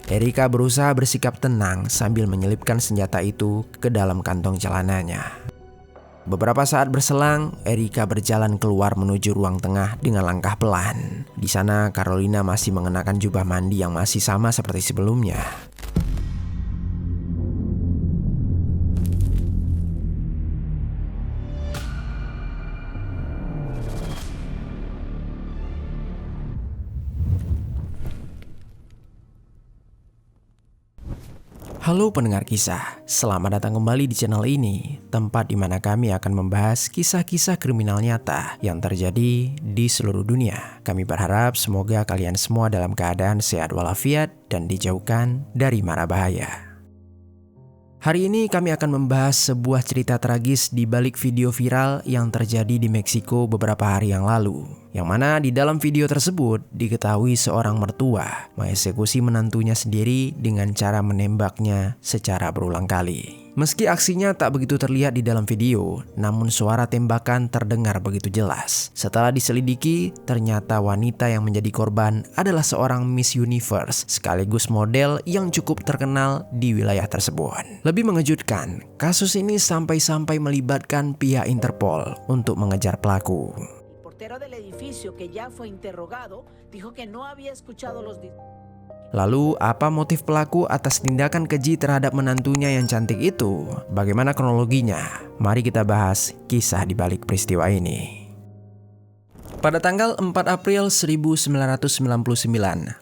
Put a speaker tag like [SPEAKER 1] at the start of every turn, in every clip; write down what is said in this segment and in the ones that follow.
[SPEAKER 1] Erika berusaha bersikap tenang sambil menyelipkan senjata itu ke dalam kantong celananya. Beberapa saat berselang, Erika berjalan keluar menuju ruang tengah dengan langkah pelan. Di sana, Carolina masih mengenakan jubah mandi yang masih sama seperti sebelumnya. Halo pendengar kisah, selamat datang kembali di channel ini, tempat di mana kami akan membahas kisah-kisah kriminal nyata yang terjadi di seluruh dunia. Kami berharap semoga kalian semua dalam keadaan sehat walafiat dan dijauhkan dari mara bahaya. Hari ini kami akan membahas sebuah cerita tragis di balik video viral yang terjadi di Meksiko beberapa hari yang lalu. Yang mana di dalam video tersebut diketahui seorang mertua mengeksekusi menantunya sendiri dengan cara menembaknya secara berulang kali. Meski aksinya tak begitu terlihat di dalam video, namun suara tembakan terdengar begitu jelas. Setelah diselidiki, ternyata wanita yang menjadi korban adalah seorang Miss Universe sekaligus model yang cukup terkenal di wilayah tersebut. Lebih mengejutkan, kasus ini sampai-sampai melibatkan pihak Interpol untuk mengejar pelaku. Lalu, apa motif pelaku atas tindakan keji terhadap menantunya yang cantik itu? Bagaimana kronologinya? Mari kita bahas kisah di balik peristiwa ini. Pada tanggal 4 April 1999,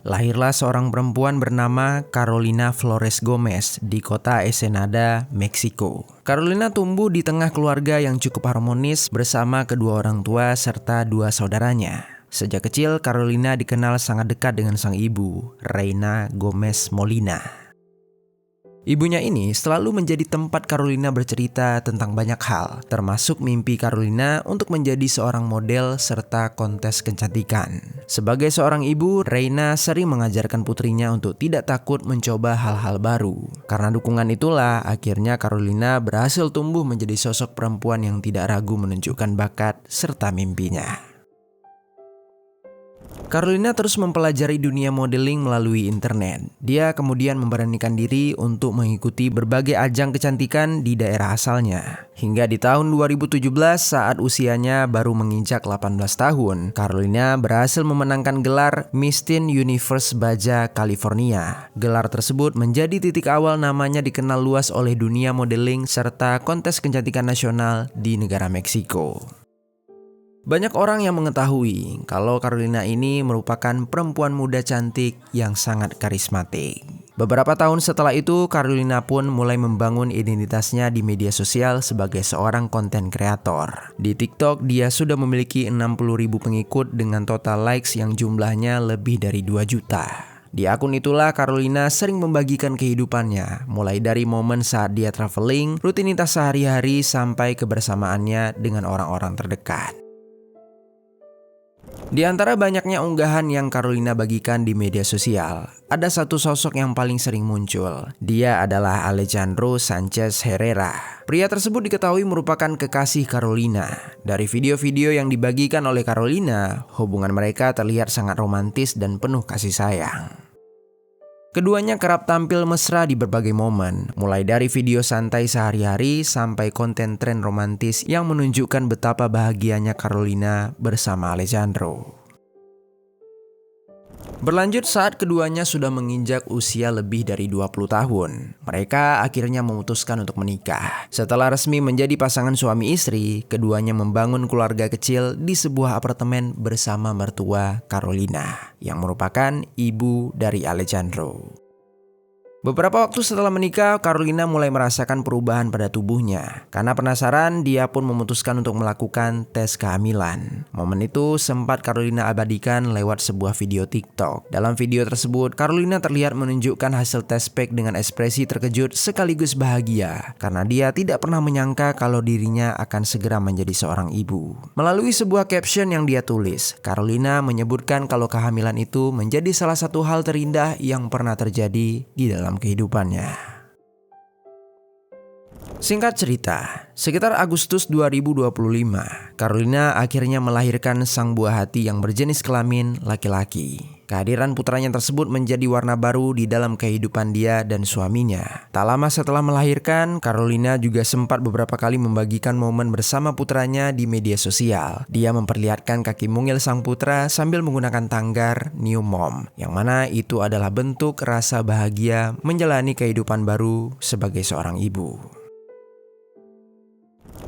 [SPEAKER 1] lahirlah seorang perempuan bernama Carolina Flores Gomez di kota Ensenada, Meksiko. Carolina tumbuh di tengah keluarga yang cukup harmonis bersama kedua orang tua serta dua saudaranya. Sejak kecil, Carolina dikenal sangat dekat dengan sang ibu, Reina Gomez Molina. Ibunya ini selalu menjadi tempat Carolina bercerita tentang banyak hal, termasuk mimpi Carolina untuk menjadi seorang model serta kontes kecantikan. Sebagai seorang ibu, Reina sering mengajarkan putrinya untuk tidak takut mencoba hal-hal baru. Karena dukungan itulah, akhirnya Carolina berhasil tumbuh menjadi sosok perempuan yang tidak ragu menunjukkan bakat serta mimpinya. Carolina terus mempelajari dunia modeling melalui internet. Dia kemudian memberanikan diri untuk mengikuti berbagai ajang kecantikan di daerah asalnya. Hingga di tahun 2017 saat usianya baru menginjak 18 tahun, Carolina berhasil memenangkan gelar Miss Teen Universe Baja California. Gelar tersebut menjadi titik awal namanya dikenal luas oleh dunia modeling serta kontes kecantikan nasional di negara Meksiko. Banyak orang yang mengetahui kalau Carolina ini merupakan perempuan muda cantik yang sangat karismatik. Beberapa tahun setelah itu, Carolina pun mulai membangun identitasnya di media sosial sebagai seorang konten kreator. Di TikTok, dia sudah memiliki 60.000 pengikut dengan total likes yang jumlahnya lebih dari 2 juta. Di akun itulah Carolina sering membagikan kehidupannya, mulai dari momen saat dia traveling, rutinitas sehari-hari, sampai kebersamaannya dengan orang-orang terdekat. Di antara banyaknya unggahan yang Carolina bagikan di media sosial, ada satu sosok yang paling sering muncul. Dia adalah Alejandro Sanchez Herrera. Pria tersebut diketahui merupakan kekasih Carolina. Dari video-video yang dibagikan oleh Carolina, hubungan mereka terlihat sangat romantis dan penuh kasih sayang. Keduanya kerap tampil mesra di berbagai momen, mulai dari video santai sehari-hari sampai konten tren romantis yang menunjukkan betapa bahagianya Carolina bersama Alejandro. Berlanjut saat keduanya sudah menginjak usia lebih dari 20 tahun. Mereka akhirnya memutuskan untuk menikah. Setelah resmi menjadi pasangan suami istri, keduanya membangun keluarga kecil di sebuah apartemen bersama mertua Carolina, yang merupakan ibu dari Alejandro. Beberapa waktu setelah menikah, Carolina mulai merasakan perubahan pada tubuhnya. Karena penasaran, dia pun memutuskan untuk melakukan tes kehamilan. Momen itu sempat Carolina abadikan lewat sebuah video TikTok. Dalam video tersebut, Carolina terlihat menunjukkan hasil tes pack dengan ekspresi terkejut sekaligus bahagia. Karena dia tidak pernah menyangka kalau dirinya akan segera menjadi seorang ibu. Melalui sebuah caption yang dia tulis, Carolina menyebutkan kalau kehamilan itu menjadi salah satu hal terindah yang pernah terjadi di dalam kehidupannya. Singkat cerita, sekitar Agustus 2025, Carolina akhirnya melahirkan sang buah hati yang berjenis kelamin laki-laki. Kehadiran putranya tersebut menjadi warna baru di dalam kehidupan dia dan suaminya. Tak lama setelah melahirkan, Carolina juga sempat beberapa kali membagikan momen bersama putranya di media sosial. Dia memperlihatkan kaki mungil sang putra sambil menggunakan tanggar new mom, yang mana itu adalah bentuk rasa bahagia menjalani kehidupan baru sebagai seorang ibu.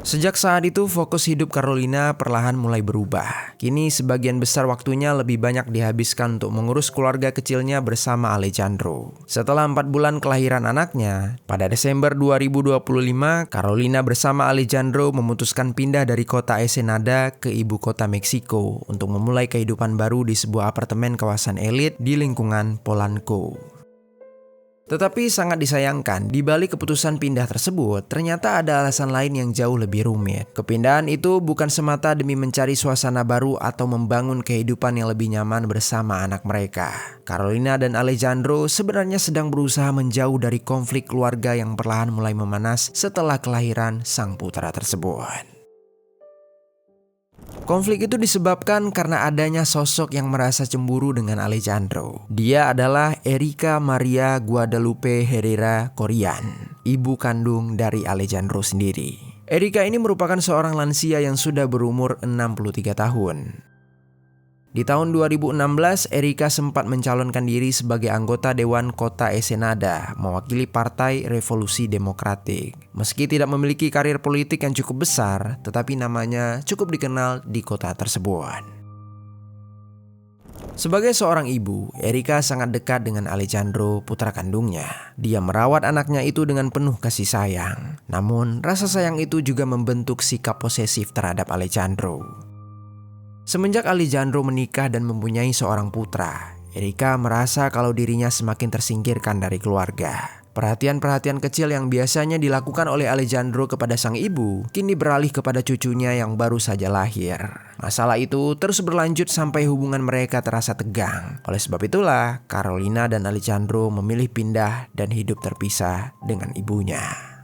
[SPEAKER 1] Sejak saat itu, fokus hidup Carolina perlahan mulai berubah. Kini sebagian besar waktunya lebih banyak dihabiskan untuk mengurus keluarga kecilnya bersama Alejandro. Setelah 4 bulan kelahiran anaknya, pada Desember 2025, Carolina bersama Alejandro memutuskan pindah dari kota Ensenada ke ibu kota Meksiko untuk memulai kehidupan baru di sebuah apartemen kawasan elit di lingkungan Polanco. Tetapi sangat disayangkan, di balik keputusan pindah tersebut, ternyata ada alasan lain yang jauh lebih rumit. Kepindahan itu bukan semata demi mencari suasana baru atau membangun kehidupan yang lebih nyaman bersama anak mereka. Carolina dan Alejandro sebenarnya sedang berusaha menjauh dari konflik keluarga yang perlahan mulai memanas setelah kelahiran sang putra tersebut. Konflik itu disebabkan karena adanya sosok yang merasa cemburu dengan Alejandro. Dia adalah Erika Maria Guadalupe Herrera Corian, ibu kandung dari Alejandro sendiri. Erika ini merupakan seorang lansia yang sudah berumur 63 tahun. Di tahun 2016, Erika sempat mencalonkan diri sebagai anggota Dewan Kota Ensenada, mewakili Partai Revolusi Demokratik. Meski tidak memiliki karir politik yang cukup besar, tetapi namanya cukup dikenal di kota tersebut. Sebagai seorang ibu, Erika sangat dekat dengan Alejandro, putra kandungnya. Dia merawat anaknya itu dengan penuh kasih sayang. Namun, rasa sayang itu juga membentuk sikap posesif terhadap Alejandro. Semenjak Alejandro menikah dan mempunyai seorang putra, Erika merasa kalau dirinya semakin tersingkirkan dari keluarga. Perhatian-perhatian kecil yang biasanya dilakukan oleh Alejandro kepada sang ibu, kini beralih kepada cucunya yang baru saja lahir. Masalah itu terus berlanjut sampai hubungan mereka terasa tegang. Oleh sebab itulah, Carolina dan Alejandro memilih pindah dan hidup terpisah dengan ibunya.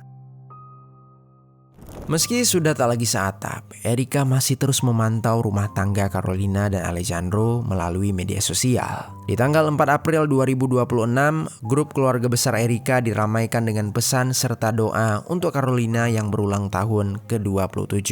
[SPEAKER 1] Meski sudah tak lagi seatap, Erika masih terus memantau rumah tangga Carolina dan Alejandro melalui media sosial. Di tanggal 4 April 2026, grup keluarga besar Erika diramaikan dengan pesan serta doa untuk Carolina yang berulang tahun ke-27.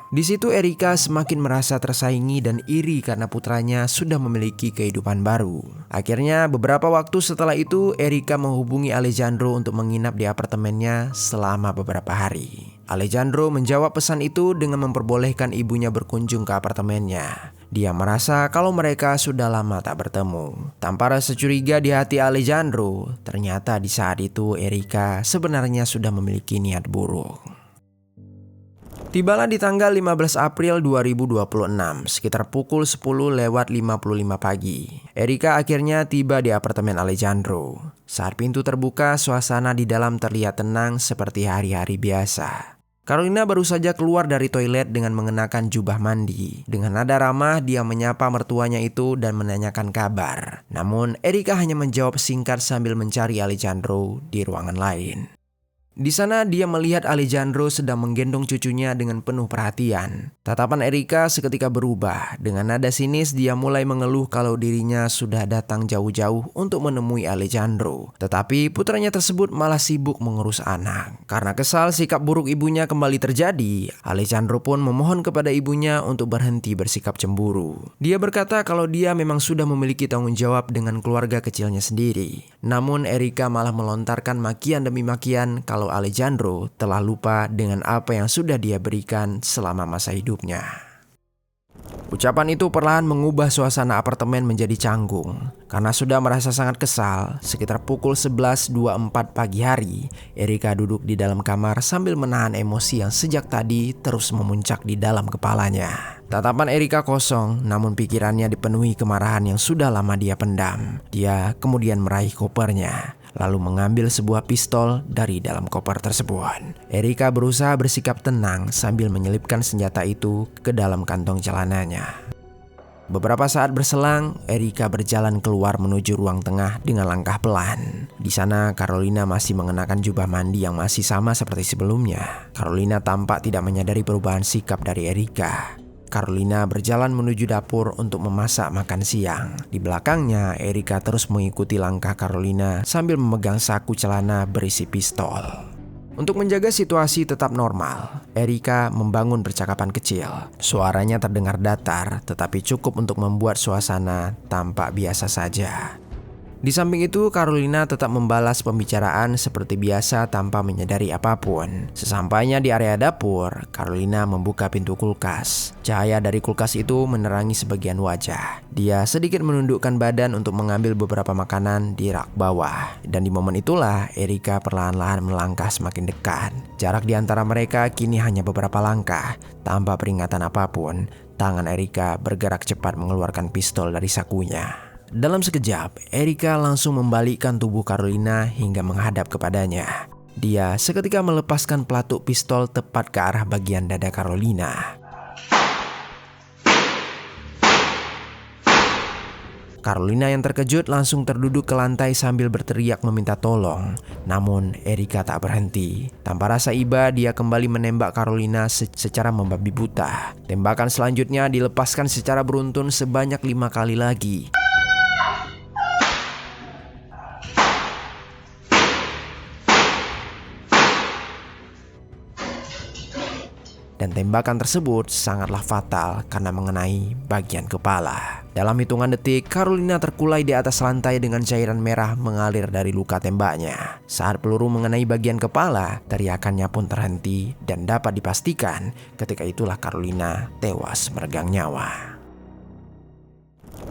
[SPEAKER 1] Di situ Erika semakin merasa tersaingi dan iri karena putranya sudah memiliki kehidupan baru. Akhirnya beberapa waktu setelah itu Erika menghubungi Alejandro untuk menginap di apartemennya selama beberapa hari. Alejandro menjawab pesan itu dengan memperbolehkan ibunya berkunjung ke apartemennya. Dia merasa kalau mereka sudah lama tak bertemu. Tanpa rasa curiga di hati Alejandro, ternyata di saat itu Erika sebenarnya sudah memiliki niat buruk. Tibalah di tanggal 15 April 2026, sekitar pukul 10:55 pagi. Erika akhirnya tiba di apartemen Alejandro. Saat pintu terbuka, suasana di dalam terlihat tenang seperti hari-hari biasa. Carolina baru saja keluar dari toilet dengan mengenakan jubah mandi. Dengan nada ramah, dia menyapa mertuanya itu dan menanyakan kabar. Namun, Erika hanya menjawab singkat sambil mencari Alejandro di ruangan lain. Di sana dia melihat Alejandro sedang menggendong cucunya dengan penuh perhatian. Tatapan Erika seketika berubah. Dengan nada sinis dia mulai mengeluh kalau dirinya sudah datang jauh-jauh untuk menemui Alejandro. Tetapi putranya tersebut malah sibuk mengurus anak. Karena kesal sikap buruk ibunya kembali terjadi, Alejandro pun memohon kepada ibunya untuk berhenti bersikap cemburu. Dia berkata kalau dia memang sudah memiliki tanggung jawab dengan keluarga kecilnya sendiri. Namun Erika malah melontarkan makian demi makian kalau Alejandro telah lupa dengan apa yang sudah dia berikan selama masa hidupnya. Ucapan itu perlahan mengubah suasana apartemen menjadi canggung. Karena sudah merasa sangat kesal, sekitar pukul 11.24 pagi hari, Erika duduk di dalam kamar sambil menahan emosi yang sejak tadi terus memuncak di dalam kepalanya. Tatapan Erika kosong, namun pikirannya dipenuhi kemarahan yang sudah lama dia pendam. Dia kemudian meraih kopernya, lalu mengambil sebuah pistol dari dalam koper tersebut. Erika berusaha bersikap tenang sambil menyelipkan senjata itu ke dalam kantong celananya. Beberapa saat berselang, Erika berjalan keluar menuju ruang tengah dengan langkah pelan. Di sana, Carolina masih mengenakan jubah mandi yang masih sama seperti sebelumnya. Carolina tampak tidak menyadari perubahan sikap dari Erika. Carolina berjalan menuju dapur untuk memasak makan siang. Di belakangnya, Erika terus mengikuti langkah Carolina sambil memegang saku celana berisi pistol. Untuk menjaga situasi tetap normal, Erika membangun percakapan kecil. Suaranya terdengar datar, tetapi cukup untuk membuat suasana tampak biasa saja. Di samping itu, Carolina tetap membalas pembicaraan seperti biasa tanpa menyadari apapun. Sesampainya di area dapur, Carolina membuka pintu kulkas. Cahaya dari kulkas itu menerangi sebagian wajah. Dia sedikit menundukkan badan untuk mengambil beberapa makanan di rak bawah. Dan di momen itulah, Erika perlahan-lahan melangkah semakin dekat. Jarak di antara mereka kini hanya beberapa langkah. Tanpa peringatan apapun, tangan Erika bergerak cepat mengeluarkan pistol dari sakunya. Dalam sekejap, Erika langsung membalikkan tubuh Carolina hingga menghadap kepadanya. Dia seketika melepaskan pelatuk pistol tepat ke arah bagian dada Carolina. Carolina yang terkejut langsung terduduk ke lantai sambil berteriak meminta tolong. Namun Erika tak berhenti. Tanpa rasa iba, dia kembali menembak Carolina secara membabi buta. Tembakan selanjutnya dilepaskan secara beruntun sebanyak 5 kali lagi. Dan tembakan tersebut sangatlah fatal karena mengenai bagian kepala. Dalam hitungan detik, Carolina terkulai di atas lantai dengan cairan merah mengalir dari luka tembaknya. Saat peluru mengenai bagian kepala, teriakannya pun terhenti dan dapat dipastikan ketika itulah Carolina tewas meregang nyawa.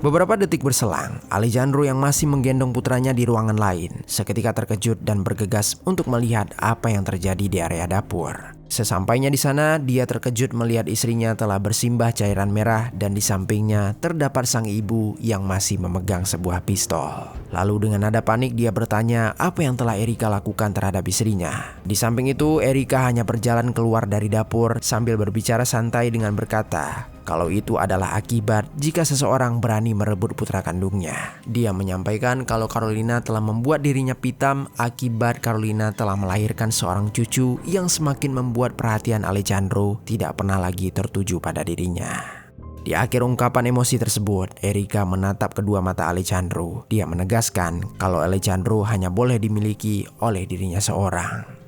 [SPEAKER 1] Beberapa detik berselang, Alejandro yang masih menggendong putranya di ruangan lain seketika terkejut dan bergegas untuk melihat apa yang terjadi di area dapur. Sesampainya di sana, dia terkejut melihat istrinya telah bersimbah cairan merah dan di sampingnya terdapat sang ibu yang masih memegang sebuah pistol. Lalu dengan nada panik dia bertanya apa yang telah Erika lakukan terhadap istrinya. Di samping itu, Erika hanya berjalan keluar dari dapur sambil berbicara santai dengan berkata, kalau itu adalah akibat jika seseorang berani merebut putra kandungnya. Dia menyampaikan kalau Carolina telah membuat dirinya pitam akibat Carolina telah melahirkan seorang cucu yang semakin membuat perhatian Alejandro tidak pernah lagi tertuju pada dirinya. Di akhir ungkapan emosi tersebut, Erika menatap kedua mata Alejandro. Dia menegaskan kalau Alejandro hanya boleh dimiliki oleh dirinya seorang.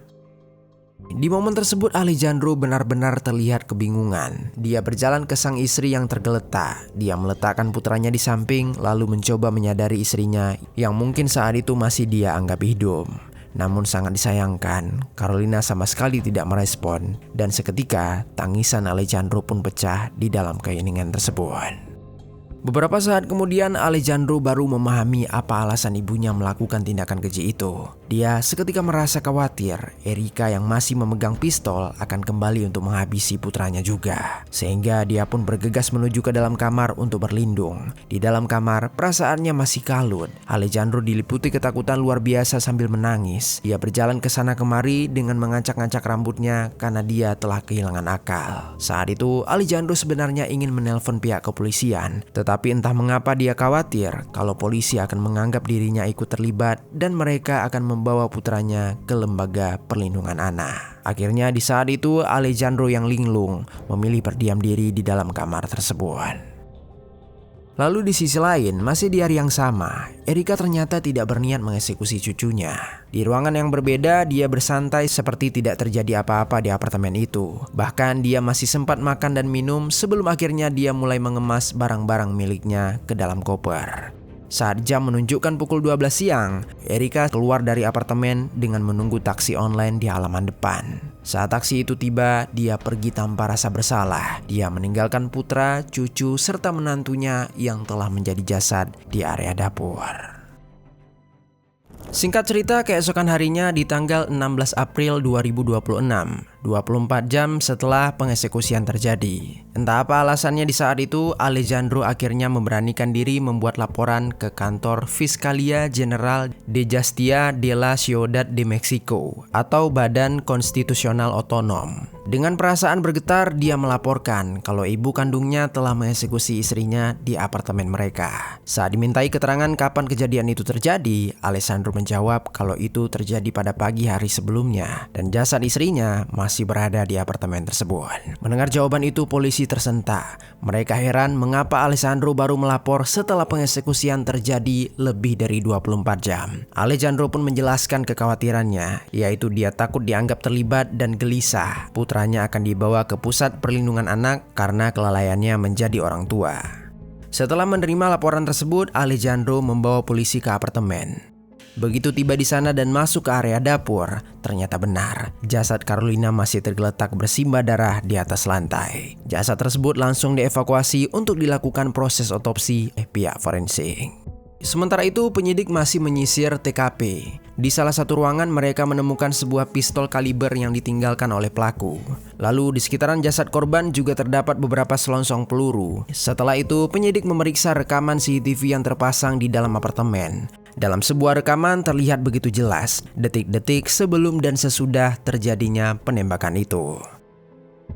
[SPEAKER 1] Di momen tersebut Alejandro benar-benar terlihat kebingungan. Dia berjalan ke sang istri yang tergeletak. Dia meletakkan putranya di samping lalu mencoba menyadari istrinya yang mungkin saat itu masih dia anggap hidup. Namun sangat disayangkan, Carolina sama sekali tidak merespon dan seketika tangisan Alejandro pun pecah di dalam keheningan tersebut. Beberapa saat kemudian Alejandro baru memahami apa alasan ibunya melakukan tindakan keji itu. Dia seketika merasa khawatir Erika yang masih memegang pistol akan kembali untuk menghabisi putranya juga. Sehingga dia pun bergegas menuju ke dalam kamar untuk berlindung. Di dalam kamar perasaannya masih kalut. Alejandro diliputi ketakutan luar biasa sambil menangis. Dia berjalan ke sana kemari dengan mengacak-ngacak rambutnya karena dia telah kehilangan akal. Saat itu Alejandro sebenarnya ingin menelpon pihak kepolisian. Tapi entah mengapa dia khawatir kalau polisi akan menganggap dirinya ikut terlibat dan mereka akan membawa putranya ke lembaga perlindungan anak. Akhirnya di saat itu Alejandro yang linglung memilih berdiam diri di dalam kamar tersebut. Lalu di sisi lain, masih di hari yang sama, Erika ternyata tidak berniat mengeksekusi cucunya. Di ruangan yang berbeda, dia bersantai seperti tidak terjadi apa-apa di apartemen itu. Bahkan dia masih sempat makan dan minum sebelum akhirnya dia mulai mengemas barang-barang miliknya ke dalam koper. Saat jam menunjukkan pukul 12 siang, Erika keluar dari apartemen dengan menunggu taksi online di halaman depan. Saat taksi itu tiba, dia pergi tanpa rasa bersalah. Dia meninggalkan putra, cucu, serta menantunya yang telah menjadi jasad di area dapur. Singkat cerita, keesokan harinya di tanggal 16 April 2026, 24 jam setelah pengeksekusian terjadi. Entah apa alasannya di saat itu, Alejandro akhirnya memberanikan diri membuat laporan ke kantor Fiscalia General de Justicia de la Ciudad de Mexico atau Badan Konstitusional Otonom. Dengan perasaan bergetar, dia melaporkan kalau ibu kandungnya telah mengeksekusi istrinya di apartemen mereka. Saat dimintai keterangan kapan kejadian itu terjadi, Alejandro menjawab kalau itu terjadi pada pagi hari sebelumnya dan jasad istrinya masih masih berada di apartemen tersebut. Mendengar jawaban itu, polisi tersentak. Mereka heran mengapa Alessandro baru melapor setelah pengeksekusian terjadi lebih dari 24 jam. Alessandro pun menjelaskan kekhawatirannya, yaitu dia takut dianggap terlibat dan gelisah. Putranya akan dibawa ke pusat perlindungan anak karena kelalaiannya menjadi orang tua. Setelah menerima laporan tersebut, Alessandro membawa polisi ke apartemen. Begitu tiba di sana dan masuk ke area dapur, ternyata benar, jasad Carolina masih tergeletak bersimbah darah di atas lantai. Jasad tersebut langsung dievakuasi untuk dilakukan proses otopsi pihak forensik. Sementara itu, penyidik masih menyisir TKP. Di salah satu ruangan mereka menemukan sebuah pistol kaliber yang ditinggalkan oleh pelaku. Lalu di sekitaran jasad korban juga terdapat beberapa selongsong peluru. Setelah itu, penyidik memeriksa rekaman CCTV yang terpasang di dalam apartemen. Dalam sebuah rekaman terlihat begitu jelas detik-detik sebelum dan sesudah terjadinya penembakan itu.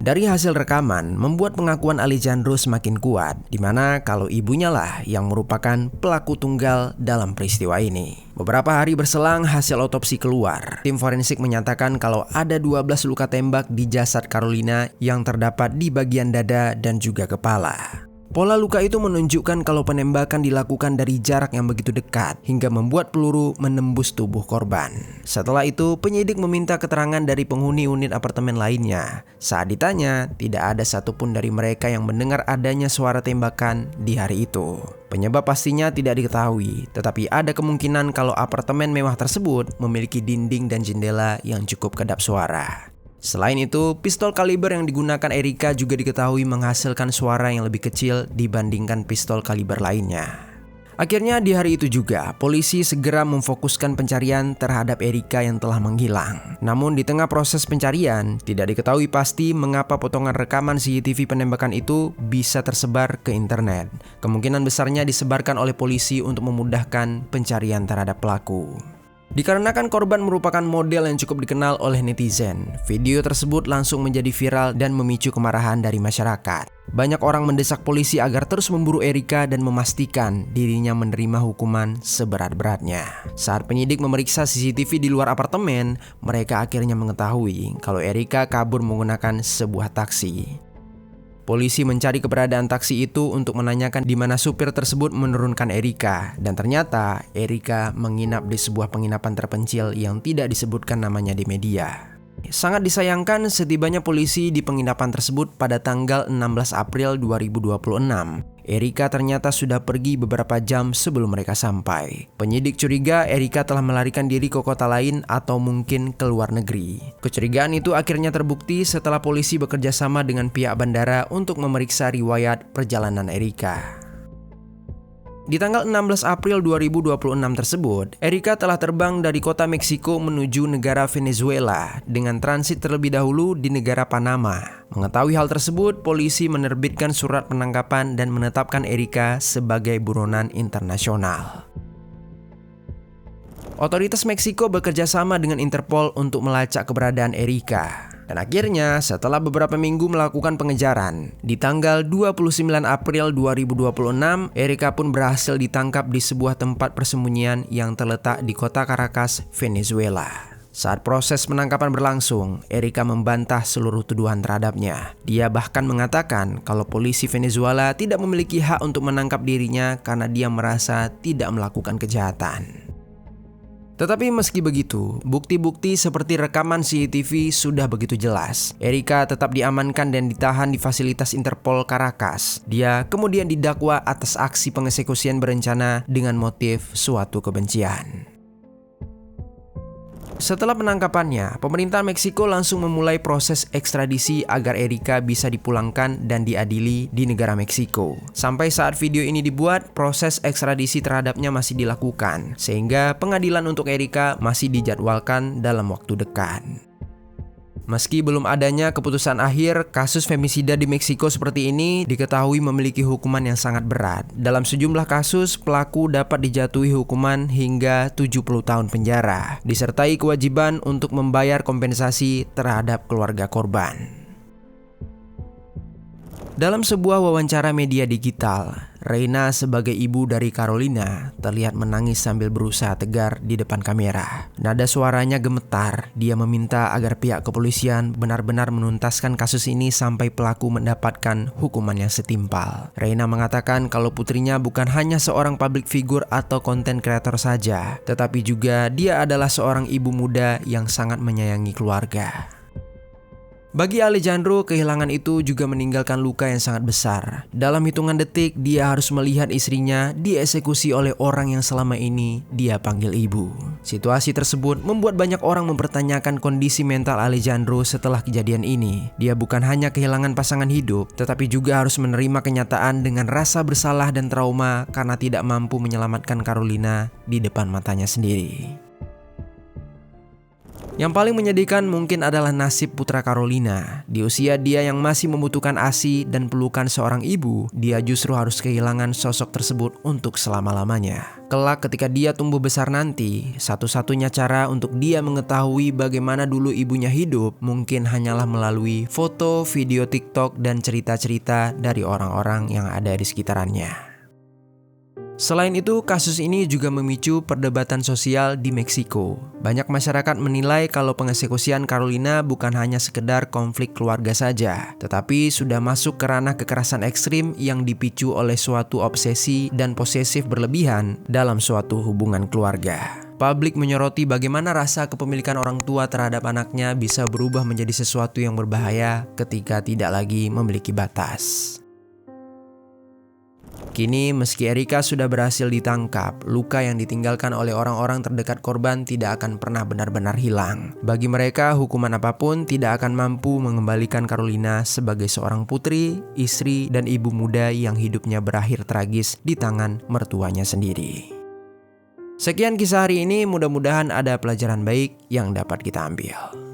[SPEAKER 1] Dari hasil rekaman membuat pengakuan Alessandro semakin kuat, di mana kalau ibunya lah yang merupakan pelaku tunggal dalam peristiwa ini. Beberapa hari berselang hasil otopsi keluar. Tim forensik menyatakan kalau ada 12 luka tembak di jasad Carolina yang terdapat di bagian dada dan juga kepala. Pola luka itu menunjukkan kalau penembakan dilakukan dari jarak yang begitu dekat hingga membuat peluru menembus tubuh korban. Setelah itu, penyidik meminta keterangan dari penghuni unit apartemen lainnya. Saat ditanya, tidak ada satupun dari mereka yang mendengar adanya suara tembakan di hari itu. Penyebab pastinya tidak diketahui, tetapi ada kemungkinan kalau apartemen mewah tersebut memiliki dinding dan jendela yang cukup kedap suara. Selain itu, pistol kaliber yang digunakan Erika juga diketahui menghasilkan suara yang lebih kecil dibandingkan pistol kaliber lainnya. Akhirnya di hari itu juga, polisi segera memfokuskan pencarian terhadap Erika yang telah menghilang. Namun di tengah proses pencarian, tidak diketahui pasti mengapa potongan rekaman CCTV penembakan itu bisa tersebar ke internet. Kemungkinan besarnya disebarkan oleh polisi untuk memudahkan pencarian terhadap pelaku. Dikarenakan korban merupakan model yang cukup dikenal oleh netizen, video tersebut langsung menjadi viral dan memicu kemarahan dari masyarakat. Banyak orang mendesak polisi agar terus memburu Erika dan memastikan dirinya menerima hukuman seberat-beratnya. Saat penyidik memeriksa CCTV di luar apartemen, mereka akhirnya mengetahui kalau Erika kabur menggunakan sebuah taksi. Polisi mencari keberadaan taksi itu untuk menanyakan di mana supir tersebut menurunkan Erika, dan ternyata Erika menginap di sebuah penginapan terpencil yang tidak disebutkan namanya di media. Sangat disayangkan setibanya polisi di penginapan tersebut pada tanggal 16 April 2026. Erika ternyata sudah pergi beberapa jam sebelum mereka sampai. Penyidik curiga Erika telah melarikan diri ke kota lain atau mungkin ke luar negeri. Kecurigaan itu akhirnya terbukti setelah polisi bekerja sama dengan pihak bandara untuk memeriksa riwayat perjalanan Erika. Di tanggal 16 April 2026 tersebut, Erika telah terbang dari kota Meksiko menuju negara Venezuela dengan transit terlebih dahulu di negara Panama. Mengetahui hal tersebut, polisi menerbitkan surat penangkapan dan menetapkan Erika sebagai buronan internasional. Otoritas Meksiko bekerja sama dengan Interpol untuk melacak keberadaan Erika. Dan akhirnya setelah beberapa minggu melakukan pengejaran, di tanggal 29 April 2026, Erika pun berhasil ditangkap di sebuah tempat persembunyian yang terletak di kota Caracas, Venezuela. Saat proses penangkapan berlangsung, Erika membantah seluruh tuduhan terhadapnya. Dia bahkan mengatakan kalau polisi Venezuela tidak memiliki hak untuk menangkap dirinya karena dia merasa tidak melakukan kejahatan. Tetapi meski begitu, bukti-bukti seperti rekaman CCTV sudah begitu jelas. Erika tetap diamankan dan ditahan di fasilitas Interpol Caracas. Dia kemudian didakwa atas aksi pengeksekusian berencana dengan motif suatu kebencian. Setelah penangkapannya, pemerintah Meksiko langsung memulai proses ekstradisi agar Erika bisa dipulangkan dan diadili di negara Meksiko. Sampai saat video ini dibuat, proses ekstradisi terhadapnya masih dilakukan, sehingga pengadilan untuk Erika masih dijadwalkan dalam waktu dekat. Meski belum adanya keputusan akhir, kasus femisida di Meksiko seperti ini diketahui memiliki hukuman yang sangat berat. Dalam sejumlah kasus, pelaku dapat dijatuhi hukuman hingga 70 tahun penjara, disertai kewajiban untuk membayar kompensasi terhadap keluarga korban. Dalam sebuah wawancara media digital, Reina sebagai ibu dari Carolina terlihat menangis sambil berusaha tegar di depan kamera. Nada suaranya gemetar. Dia meminta agar pihak kepolisian benar-benar menuntaskan kasus ini sampai pelaku mendapatkan hukuman yang setimpal. Reina mengatakan kalau putrinya bukan hanya seorang public figure atau konten kreator saja, tetapi juga dia adalah seorang ibu muda yang sangat menyayangi keluarga. Bagi Alejandro, kehilangan itu juga meninggalkan luka yang sangat besar. Dalam hitungan detik, dia harus melihat istrinya dieksekusi oleh orang yang selama ini dia panggil ibu. Situasi tersebut membuat banyak orang mempertanyakan kondisi mental Alejandro setelah kejadian ini. Dia bukan hanya kehilangan pasangan hidup, tetapi juga harus menerima kenyataan dengan rasa bersalah dan trauma karena tidak mampu menyelamatkan Carolina di depan matanya sendiri. Yang paling menyedihkan mungkin adalah nasib putra Carolina. Di usia dia yang masih membutuhkan ASI dan pelukan seorang ibu, dia justru harus kehilangan sosok tersebut untuk selama-lamanya. Kelak ketika dia tumbuh besar nanti, satu-satunya cara untuk dia mengetahui bagaimana dulu ibunya hidup mungkin hanyalah melalui foto, video TikTok, dan cerita-cerita dari orang-orang yang ada di sekitarannya. Selain itu, kasus ini juga memicu perdebatan sosial di Meksiko. Banyak masyarakat menilai kalau pengeksekusian Carolina bukan hanya sekedar konflik keluarga saja, tetapi sudah masuk ke ranah kekerasan ekstrim yang dipicu oleh suatu obsesi dan posesif berlebihan dalam suatu hubungan keluarga. Publik menyoroti bagaimana rasa kepemilikan orang tua terhadap anaknya bisa berubah menjadi sesuatu yang berbahaya ketika tidak lagi memiliki batas. Kini meski Erika sudah berhasil ditangkap, luka yang ditinggalkan oleh orang-orang terdekat korban tidak akan pernah benar-benar hilang. Bagi mereka, hukuman apapun tidak akan mampu mengembalikan Carolina sebagai seorang putri, istri, dan ibu muda yang hidupnya berakhir tragis di tangan mertuanya sendiri. Sekian kisah hari ini, mudah-mudahan ada pelajaran baik yang dapat kita ambil.